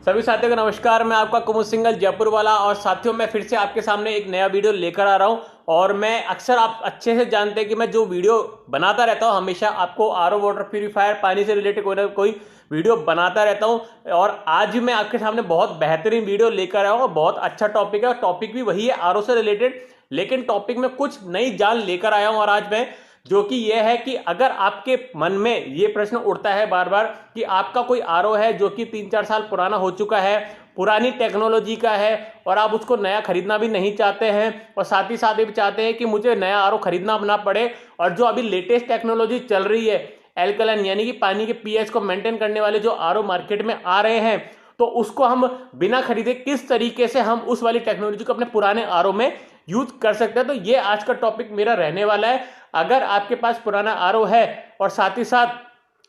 सभी साथियों को नमस्कार। मैं आपका कुमुद सिंघल जयपुर वाला। और साथियों मैं फिर से आपके सामने एक नया वीडियो लेकर आ रहा हूं। और मैं अक्सर आप अच्छे से जानते हैं कि मैं जो वीडियो बनाता रहता हूं हमेशा आपको आरओ वाटर प्यूरीफायर पानी से रिलेटेड कोई ना कोई वीडियो बनाता रहता हूं। और आज भी मैं आपके सामने बहुत बेहतरीन वीडियो लेकर आया हूं। बहुत अच्छा टॉपिक है, टॉपिक भी वही है आरओ से रिलेटेड, लेकिन टॉपिक में कुछ नई जान लेकर आया हूं। और आज मैं जो कि यह है कि अगर आपके मन में ये प्रश्न उठता है बार बार कि आपका कोई आरओ है जो कि 3-4 साल पुराना हो चुका है, पुरानी टेक्नोलॉजी का है, और आप उसको नया खरीदना भी नहीं चाहते हैं, और साथ ही साथ ये भी चाहते हैं कि मुझे नया आरओ खरीदना ना पड़े, और जो अभी लेटेस्ट टेक्नोलॉजी चल रही है एल्कलाइन यानी कि पानी के पीएच को मेंटेन करने वाले जो आरओ मार्केट में आ रहे हैं, तो उसको हम बिना खरीदे किस तरीके से हम उस वाली टेक्नोलॉजी को अपने पुराने आरओ में यूज कर सकते हैं। तो ये आज का टॉपिक मेरा रहने वाला है। अगर आपके पास पुराना आरओ है और साथ ही साथ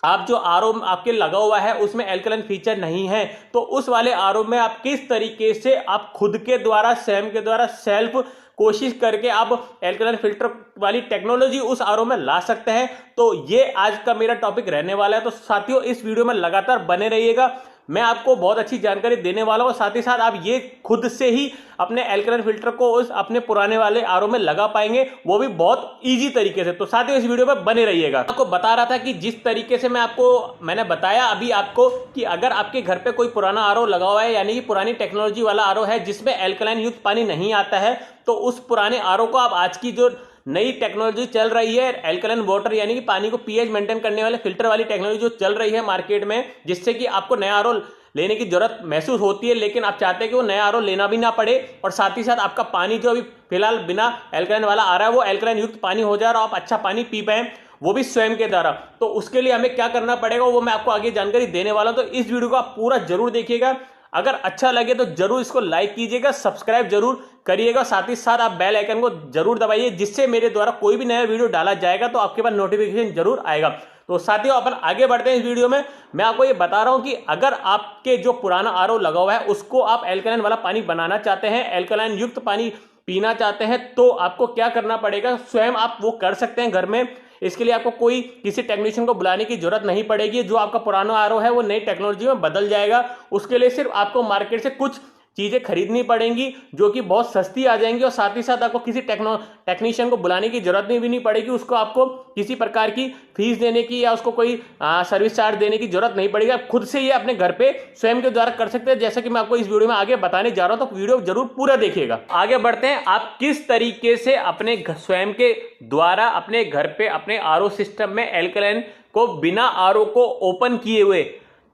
आप जो आरओ आपके लगा हुआ है उसमें एल्कलाइन फीचर नहीं है, तो उस वाले आरओ में आप किस तरीके से आप खुद के द्वारा स्वयं के द्वारा सेल्फ कोशिश करके आप एल्कलाइन फिल्टर वाली टेक्नोलॉजी उस आरओ में ला सकते हैं। तो ये आज का मेरा टॉपिक रहने वाला है। तो साथियों इस वीडियो में लगातार बने रहिएगा, मैं आपको बहुत अच्छी जानकारी देने वाला हूं। साथ ही साथ आप ये खुद से ही अपने एल्कलाइन फिल्टर को उस अपने पुराने वाले आरओ में लगा पाएंगे, वो भी बहुत इजी तरीके से। तो साथियों इस वीडियो में बने रहिएगा। आपको बता रहा था कि जिस तरीके से मैंने बताया अभी आपको कि अगर आपके घर पे कोई पुराना आरओ लगा हुआ है यानी कि पुरानी टेक्नोलॉजी वाला आरओ है जिसमें एल्कलाइन युक्त पानी नहीं आता है, तो उस पुराने आरओ को आप आज की जो नई टेक्नोलॉजी चल रही है एल्कलाइन वाटर यानी कि पानी को पीएच मेंटेन करने वाले फिल्टर वाली टेक्नोलॉजी जो चल रही है मार्केट में, जिससे कि आपको नया आरओ लेने की जरूरत महसूस होती है, लेकिन आप चाहते हैं कि वो नया आरओ लेना भी ना पड़े, और साथ ही साथ आपका पानी जो अभी फिलहाल बिना एल्कलाइन वाला आ रहा है वो एल्कलाइन युक्त पानी हो जाए और आप अच्छा पानी पी पाए, वो भी स्वयं के द्वारा। तो उसके लिए हमें क्या करना पड़ेगा वो मैं आपको आगे जानकारी देने वाला हूं। तो इस वीडियो को आप पूरा जरूर देखिएगा। अगर अच्छा लगे तो जरूर इसको लाइक कीजिएगा, सब्सक्राइब जरूर करिएगा, साथ ही साथ आप बेल आइकन को जरूर दबाइए, जिससे मेरे द्वारा कोई भी नया वीडियो डाला जाएगा तो आपके पास नोटिफिकेशन जरूर आएगा। तो साथियों अपन आगे बढ़ते हैं इस वीडियो में। मैं आपको ये बता रहा हूं कि अगर आपके जो पुराना आरओ लगा हुआ है उसको आप एल्कलाइन वाला पानी बनाना चाहते हैं, एल्कलाइन युक्त पानी पीना चाहते हैं, तो आपको क्या करना पड़ेगा, स्वयं आप वो कर सकते हैं घर में। इसके लिए आपको कोई किसी टेक्नीशियन को बुलाने की जरूरत नहीं पड़ेगी। जो आपका पुराना आरओ है वो नई टेक्नोलॉजी में बदल जाएगा। उसके लिए सिर्फ आपको मार्केट से कुछ चीजें खरीदनी पड़ेंगी जो कि बहुत सस्ती आ जाएंगी, और साथ ही साथ आपको किसी टेक्नीशियन को बुलाने की जरूरत भी नहीं पड़ेगी। उसको आपको किसी प्रकार की फीस देने की या उसको कोई सर्विस चार्ज देने की जरूरत नहीं पड़ेगी। आप खुद से ये अपने घर पे स्वयं के द्वारा कर सकते हैं, जैसा कि मैं आपको इस वीडियो में आगे बताने जा रहा हूं। तो वीडियो जरूर पूरा देखिएगा। आगे बढ़ते हैं, आप किस तरीके से अपने स्वयं के द्वारा अपने घर पे अपने आरओ सिस्टम में एल्कलाइन को बिना आरओ को ओपन किए हुए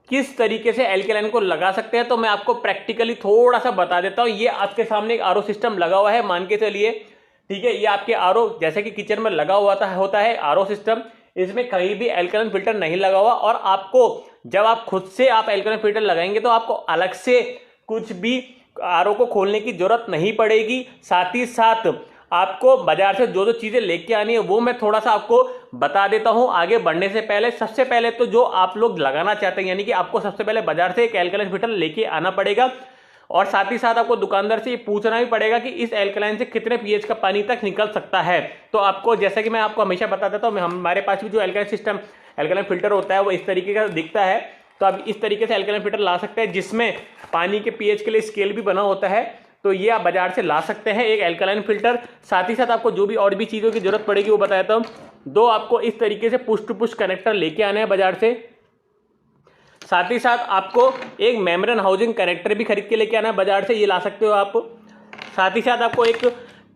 किस तरीके से एल्कलाइन को लगा सकते हैं। तो मैं आपको प्रैक्टिकली थोड़ा सा बता देता हूं। ये आपके सामने एक आरओ सिस्टम लगा हुआ है, मान के चलिए, ठीक है। ये आपके आरओ जैसे कि किचन में लगा हुआ होता है आरओ सिस्टम, इसमें कहीं भी एल्कलाइन फिल्टर नहीं लगा हुआ। और आपको जब आप खुद से आप एल्कलाइन फिल्टर लगाएंगे तो आपको अलग से कुछ भी आरओ को खोलने की जरूरत नहीं पड़ेगी। साथ ही साथ आपको बाजार से जो जो चीजें लेके आनी है वो मैं थोड़ा सा आपको बता देता हूं आगे बढ़ने से पहले। सबसे पहले तो जो आप लोग लगाना चाहते हैं यानी कि आपको सबसे पहले बाजार से एक एल्कलाइन फिल्टर लेके आना पड़ेगा, और साथ ही साथ आपको दुकानदार से ये पूछना भी पड़ेगा कि इस एल्कलाइन से कितने पीएच का पानी तक निकल सकता है। तो आपको जैसा कि मैं आपको हमेशा बता देता हूँ, हमारे पास भी जो एल्कलाइन फिल्टर होता है वो इस तरीके का दिखता है। तो आप इस तरीके से एल्कलाइन फिल्टर ला सकते हैं जिसमें पानी के पीएच के लिए स्केल भी बना होता है। तो ये आप बाजार से ला सकते हैं एक एल्कलाइन फिल्टर। साथ ही साथ आपको जो भी और भी चीज़ों की जरूरत पड़ेगी वो बताता हूँ। दो आपको इस तरीके से पुश टू पुश कनेक्टर लेके आने हैं बाजार से। साथ ही साथ आपको एक मेम्ब्रेन हाउसिंग कनेक्टर भी खरीद के लेके आना है बाजार से, ये ला सकते हो आप। साथ ही साथ आपको एक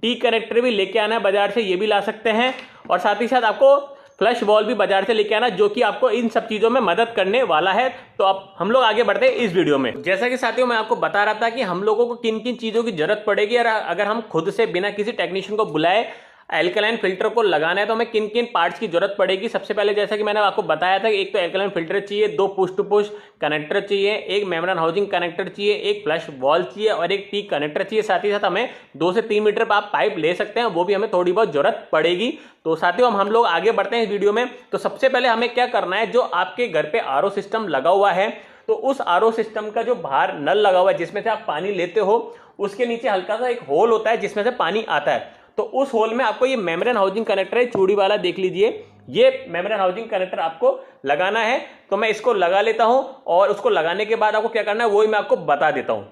टी कनेक्टर भी लेके आना है बाजार से, ये भी ला सकते हैं। और साथ ही साथ आपको फ्लश बॉल भी बाजार से लेके आना, जो कि आपको इन सब चीजों में मदद करने वाला है। तो अब हम लोग आगे बढ़ते हैं इस वीडियो में। जैसा कि साथियों मैं आपको बता रहा था कि हम लोगों को किन किन चीजों की जरूरत पड़ेगी, और अगर हम खुद से बिना किसी टेक्नीशियन को बुलाए एल्कलाइन फिल्टर को लगाना है तो हमें किन किन पार्ट्स की जरूरत पड़ेगी। सबसे पहले जैसा कि मैंने आपको बताया था कि एक तो एल्कलाइन फिल्टर चाहिए, दो पुश टू पुश कनेक्टर चाहिए, एक मेम्ब्रेन हाउसिंग कनेक्टर चाहिए, एक फ्लश वॉल चाहिए और एक टी कनेक्टर चाहिए। साथ ही साथ हमें 2 से 3 मीटर आप पाइप ले सकते हैं, वो भी हमें थोड़ी बहुत जरूरत पड़ेगी। तो साथियों हम लोग आगे बढ़ते हैं इस वीडियो में। तो सबसे पहले हमें क्या करना है, जो आपके घर पे आरओ सिस्टम लगा हुआ है तो उस आरओ सिस्टम का जो बाहर नल लगा हुआ है जिसमें से आप पानी लेते हो, उसके नीचे हल्का सा एक होल होता है जिसमें से पानी आता है। तो उस होल में आपको ये मेम्ब्रेन हाउसिंग कनेक्टर है, चूड़ी वाला देख लीजिए, ये मेम्ब्रेन हाउसिंग कनेक्टर आपको लगाना है। तो मैं इसको लगा लेता हूं और उसको लगाने के बाद आपको क्या करना है वो ही मैं आपको बता देता हूं।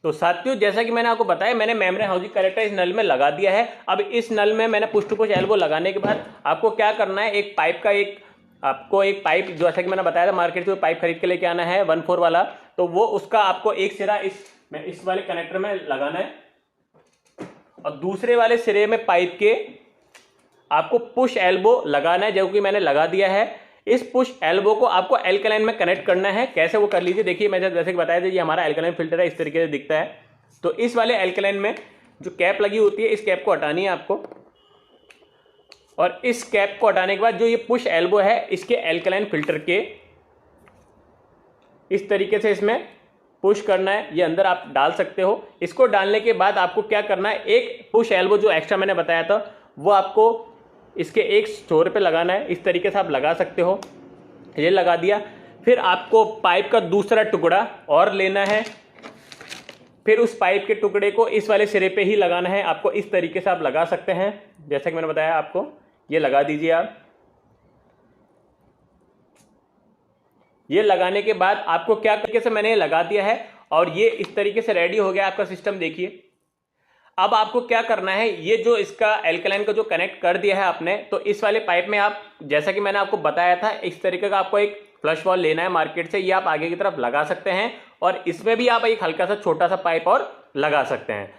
तो साथियों जैसा कि मैंने आपको बताया, मैंने मेम्ब्रेन हाउसिंग कनेक्टर इस नल में लगा दिया है। अब इस नल में मैंने पुश टू पुश एल्बो लगाने के बाद आपको क्या करना है, एक पाइप का आपको एक पाइप, जैसा कि मैंने बताया था मार्केट से पाइप खरीद के लेके आना है 1/4 वाला। तो वो उसका आपको एक सिरा इस वाले कनेक्टर में लगाना है और दूसरे वाले सिरे में पाइप के आपको पुश एल्बो लगाना है, जो कि मैंने लगा दिया है। इस पुश एल्बो को आपको एल्कलाइन में कनेक्ट करना है। कैसे वो कर लीजिए, देखिए मैंने जैसे कि बताया था, ये हमारा एल्कलाइन फिल्टर है, इस तरीके से दिखता है। तो इस वाले एल्कलाइन में जो कैप लगी होती है, इस कैप को हटानी है आपको, और इस कैप को हटाने के बाद जो ये पुश एल्बो है, इसके एल्कलाइन फिल्टर के इस तरीके से इसमें पुश करना है। ये अंदर आप डाल सकते हो। इसको डालने के बाद आपको क्या करना है, एक पुश एल्बो जो एक्स्ट्रा मैंने बताया था वो आपको इसके एक छोर पे लगाना है। इस तरीके से आप लगा सकते हो। ये लगा दिया। फिर आपको पाइप का दूसरा टुकड़ा और लेना है, फिर उस पाइप के टुकड़े को इस वाले सिरे पे ही लगाना है। आपको इस तरीके से आप लगा सकते हैं, जैसा कि मैंने बताया आपको। ये लगा दीजिए आप। ये लगाने के बाद आपको क्या तरीके से मैंने लगा दिया है और ये इस तरीके से रेडी हो गया आपका सिस्टम। देखिए अब आपको क्या करना है, ये जो इसका एल्कलाइन का जो कनेक्ट कर दिया है आपने, तो इस वाले पाइप में आप, जैसा कि मैंने आपको बताया था, इस तरीके का आपको एक फ्लश वॉल लेना है मार्केट से। ये आप आगे की तरफ लगा सकते हैं और इसमें भी आप एक हल्का सा छोटा सा पाइप और लगा सकते हैं।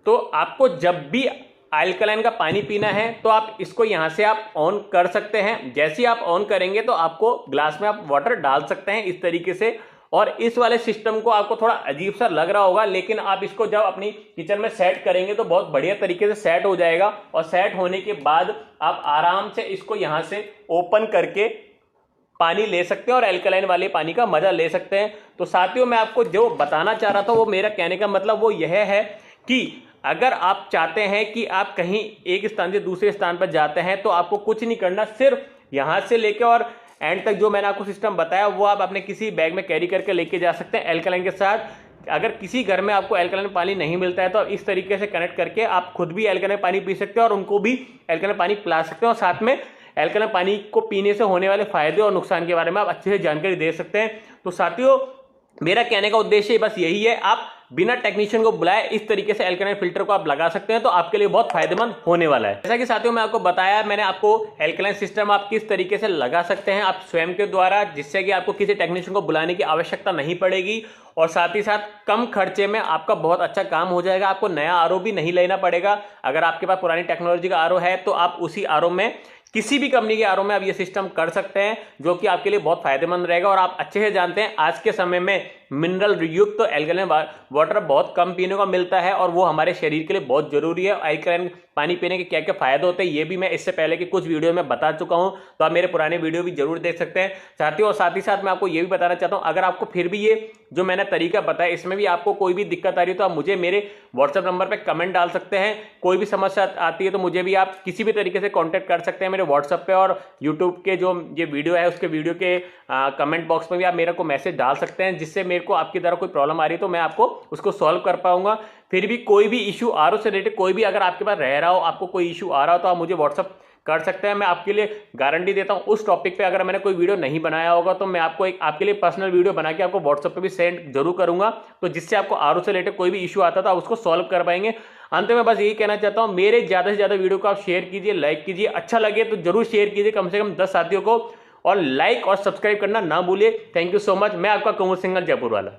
तो आपको जब भी एल्कलाइन का पानी पीना है तो आप इसको यहां से आप ऑन कर सकते हैं। जैसे ही आप ऑन करेंगे तो आपको ग्लास में आप वाटर डाल सकते हैं इस तरीके से। और इस वाले सिस्टम को आपको थोड़ा अजीब सा लग रहा होगा, लेकिन आप इसको जब अपनी किचन में सेट करेंगे तो बहुत बढ़िया तरीके से सेट हो जाएगा। और सेट होने के बाद आप आराम से इसको यहां से ओपन करके पानी ले सकते हैं और एल्कलाइन वाले पानी का मजा ले सकते हैं। तो साथियों मैं आपको जो बताना चाह रहा था, वो मेरा कहने का मतलब वो यह है कि अगर आप चाहते हैं कि आप कहीं एक स्थान से दूसरे स्थान पर जाते हैं तो आपको कुछ नहीं करना, सिर्फ यहां से लेके और एंड तक जो मैंने आपको सिस्टम बताया वो आप अपने किसी बैग में कैरी करके लेके जा सकते हैं एल्कलाइन के साथ। अगर किसी घर में आपको एल्कलाइन पानी नहीं मिलता है तो आप इस तरीके से कनेक्ट करके आप खुद भी एल्कलाइन पानी पी सकते हैं और उनको भी एल्कलाइन पानी पिला सकते हैं, और साथ में एल्कलाइन पानी को पीने से होने वाले फायदे और नुकसान के बारे में आप अच्छे से जानकारी दे सकते हैं। तो साथियों मेरा कहने का उद्देश्य बस यही है, आप बिना टेक्नीशियन को बुलाए इस तरीके से एल्कलाइन फिल्टर को आप लगा सकते हैं, तो आपके लिए बहुत फायदेमंद होने वाला है। जैसा कि साथियों मैं आपको बताया, मैंने आपको एल्कलाइन सिस्टम आप किस तरीके से लगा सकते हैं आप स्वयं के द्वारा, जिससे कि आपको किसी टेक्नीशियन को बुलाने की आवश्यकता नहीं पड़ेगी और साथ ही साथ कम खर्चे में आपका बहुत अच्छा काम हो जाएगा। आपको नया आरओ भी नहीं लेना पड़ेगा। अगर आपके पास पुरानी टेक्नोलॉजी का आरओ है तो आप उसी आरओ में, किसी भी कंपनी के आरओ में आप ये सिस्टम कर सकते हैं, जो कि आपके लिए बहुत फायदेमंद रहेगा। और आप अच्छे से जानते हैं आज के समय में मिनरल युक्त तो एल्कलाइन वाटर बहुत कम पीने को मिलता है और वो हमारे शरीर के लिए बहुत जरूरी है। एल्कलाइन पानी पीने के क्या क्या फायदे होते हैं ये भी मैं इससे पहले के कुछ वीडियो में बता चुका हूं, तो आप मेरे पुराने वीडियो भी जरूर देख सकते हैं साथियों। और साथ ही साथ मैं आपको ये भी बताना चाहता हूं, अगर आपको फिर भी ये जो मैंने तरीका बताया इसमें भी आपको कोई भी दिक्कत आ रही है तो आप मुझे मेरे व्हाट्सएप नंबर पर कमेंट डाल सकते हैं। कोई भी समस्या आती है तो मुझे भी आप किसी भी तरीके से कॉन्टैक्ट कर सकते हैं मेरे व्हाट्सएप पे, और यूट्यूब के जो ये वीडियो है उसके वीडियो के कमेंट बॉक्स में भी आप मेरे को मैसेज डाल सकते हैं, जिससे मेरे को आपकी तरह कोई प्रॉब्लम आ रही है तो मैं आपको उसको सॉल्व कर पाऊंगा। फिर भी कोई भी इशू आरओ से रिलेटेड कोई भी अगर आपके पास रह रहा हो, आपको कोई इशू आ रहा हो, तो आप मुझे व्हाट्सएप कर सकते हैं। मैं आपके लिए गारंटी देता हूं उस टॉपिक पे अगर मैंने कोई वीडियो नहीं बनाया होगा तो मैं आपको एक आपके लिए पर्सनल वीडियो बना के आपको व्हाट्सएप पे भी सेंड जरूर करूंगा, तो जिससे आपको आरओ से रिलेटेड कोई भी इशू आता था उसको सॉल्व कर पाएंगे। अंत में बस यही कहना चाहता हूं, मेरे ज्यादा से ज्यादा वीडियो को आप शेयर कीजिए, लाइक कीजिए, अच्छा लगे तो जरूर शेयर कीजिए कम से कम 10 साथियों को, और लाइक और सब्सक्राइब करना ना भूलिए। Thank you so much. मैं आपका कुमुद सिंघल जयपुर वाला।